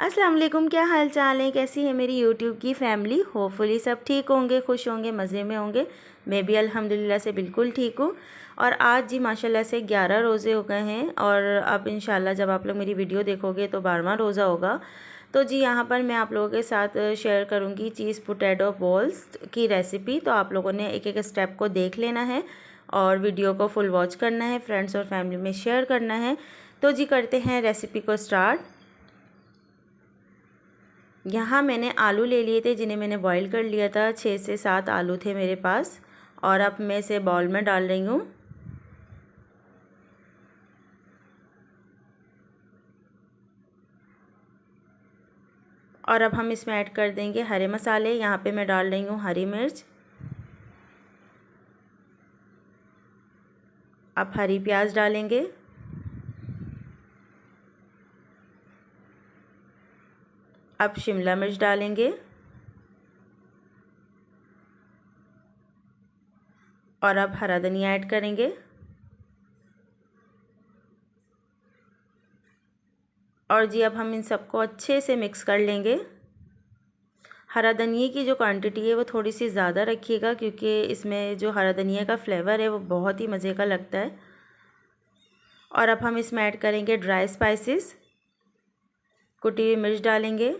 अस्सलाम वालेकुम, क्या हाल चाल है, कैसी है मेरी यूट्यूब की फैमिली। होपफुली सब ठीक होंगे, खुश होंगे, मज़े में होंगे। मैं भी अल्हम्दुलिल्लाह से बिल्कुल ठीक हूँ। और आज जी माशाल्लाह से 11 रोज़े हो गए हैं और अब इंशाल्लाह जब आप लोग मेरी वीडियो देखोगे तो 12वां रोज़ा होगा। तो जी यहाँ पर मैं आप लोगों के साथ शेयर करूँगी चीज़ पोटैटो बॉल्स की रेसिपी। तो आप लोगों ने एक एक स्टेप को देख लेना है और वीडियो को फुल वॉच करना है, फ्रेंड्स और फैमिली में शेयर करना है। तो जी करते हैं रेसिपी को स्टार्ट। यहाँ मैंने आलू ले लिए थे जिन्हें मैंने बॉईल कर लिया था। 6 से 7 आलू थे मेरे पास और अब मैं इसे बाउल में डाल रही हूँ। और अब हम इसमें ऐड कर देंगे हरे मसाले। यहाँ पे मैं डाल रही हूँ हरी मिर्च, अब हरी प्याज डालेंगे, अब शिमला मिर्च डालेंगे और अब हरा धनिया ऐड करेंगे। और जी अब हम इन सबको अच्छे से मिक्स कर लेंगे। हरा धनिया की जो क्वांटिटी है वो थोड़ी सी ज़्यादा रखिएगा क्योंकि इसमें जो हरा धनिया का फ्लेवर है वो बहुत ही मज़े का लगता है। और अब हम इसमें ऐड करेंगे ड्राई स्पाइसेस। कुटी हुई मिर्च डालेंगे,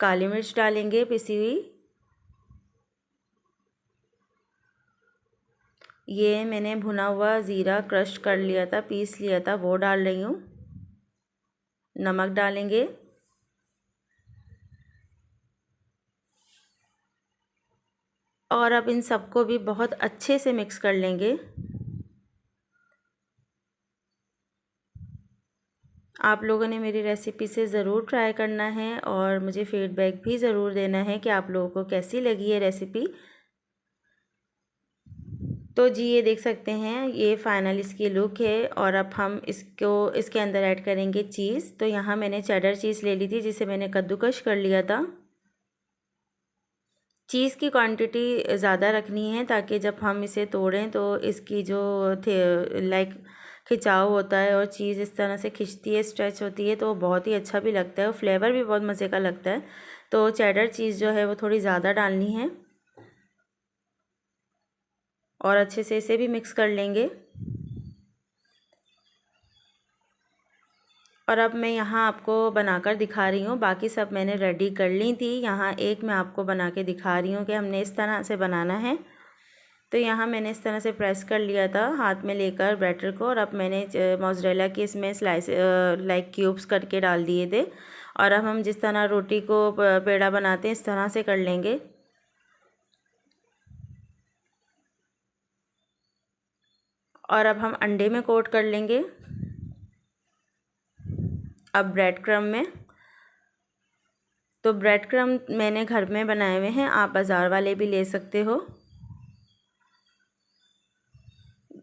काली मिर्च डालेंगे पिसी हुई, ये मैंने भुना हुआ ज़ीरा क्रश कर लिया था, पीस लिया था, वो डाल रही हूँ। नमक डालेंगे और अब इन सबको भी बहुत अच्छे से मिक्स कर लेंगे। आप लोगों ने मेरी रेसिपी से ज़रूर ट्राई करना है और मुझे फ़ीडबैक भी ज़रूर देना है कि आप लोगों को कैसी लगी है रेसिपी। तो जी ये देख सकते हैं ये फ़ाइनल इसकी लुक है। और अब हम इसके अंदर ऐड करेंगे चीज़। तो यहाँ मैंने चेडर चीज़ ले ली थी जिसे मैंने कद्दूकश कर लिया था। चीज़ की क्वांटिटी ज़्यादा रखनी है ताकि जब हम इसे तोड़ें तो इसकी जो लाइक खिंचाव होता है और चीज़ इस तरह से खिंचती है, स्ट्रेच होती है, तो बहुत ही अच्छा भी लगता है और फ्लेवर भी बहुत मज़े का लगता है। तो चेडर चीज़ जो है वो थोड़ी ज़्यादा डालनी है और अच्छे से इसे भी मिक्स कर लेंगे। और अब मैं यहाँ आपको बनाकर दिखा रही हूँ, बाकी सब मैंने रेडी कर ली थी। यहाँ एक मैं आपको बना के दिखा रही हूँ कि हमने इस तरह से बनाना है। तो यहाँ मैंने इस तरह से प्रेस कर लिया था हाथ में लेकर बैटर को और अब मैंने मोज़रेला की इसमें स्लाइस लाइक क्यूब्स करके डाल दिए थे। और अब हम जिस तरह रोटी को पेड़ा बनाते हैं इस तरह से कर लेंगे। और अब हम अंडे में कोट कर लेंगे, अब ब्रेड क्रम्ब में। तो ब्रेड क्रम्ब मैंने घर में बनाए हुए हैं, आप बाज़ार वाले भी ले सकते हो।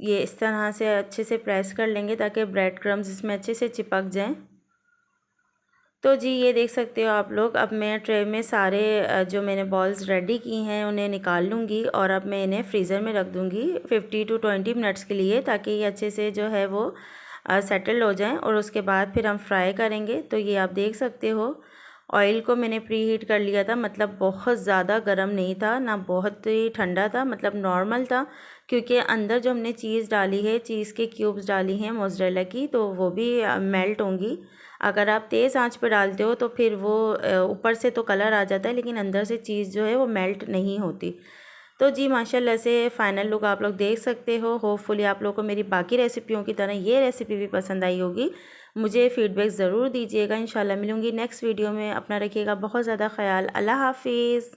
ये इस तरह से अच्छे से प्रेस कर लेंगे ताकि ब्रेड क्रम्ब्स इसमें अच्छे से चिपक जाएं। तो जी ये देख सकते हो आप लोग, अब मैं ट्रे में सारे जो मैंने बॉल्स रेडी की हैं उन्हें निकाल लूँगी और अब मैं इन्हें फ्रीज़र में रख दूँगी 50 to 20 मिनट्स के लिए ताकि ये अच्छे से जो है वो सेटल हो जाएं। और उसके बाद फिर हम फ्राई करेंगे। तो ये आप देख सकते हो ऑयल को मैंने प्री हीट कर लिया था, मतलब बहुत ज़्यादा गर्म नहीं था ना बहुत ही ठंडा था, मतलब नॉर्मल था। क्योंकि अंदर जो हमने चीज़ डाली है, चीज़ के क्यूब्स डाली हैं मोज़रेला की, तो वो भी मेल्ट होंगी। अगर आप तेज़ आंच पे डालते हो तो फिर वो ऊपर से तो कलर आ जाता है लेकिन अंदर से चीज़ जो है वो मेल्ट नहीं होती। तो जी माशाल्लाह से फ़ाइनल लुक आप लोग देख सकते हो। होपफुली आप लोगों को मेरी बाकी रेसिपियों की तरह ये रेसिपी भी पसंद आई होगी। मुझे फ़ीडबैक ज़रूर दीजिएगा। इंशाल्लाह मिलूँगी नेक्स्ट वीडियो में। अपना रखिएगा बहुत ज़्यादा ख्याल। अल्लाह हाफ़िज़।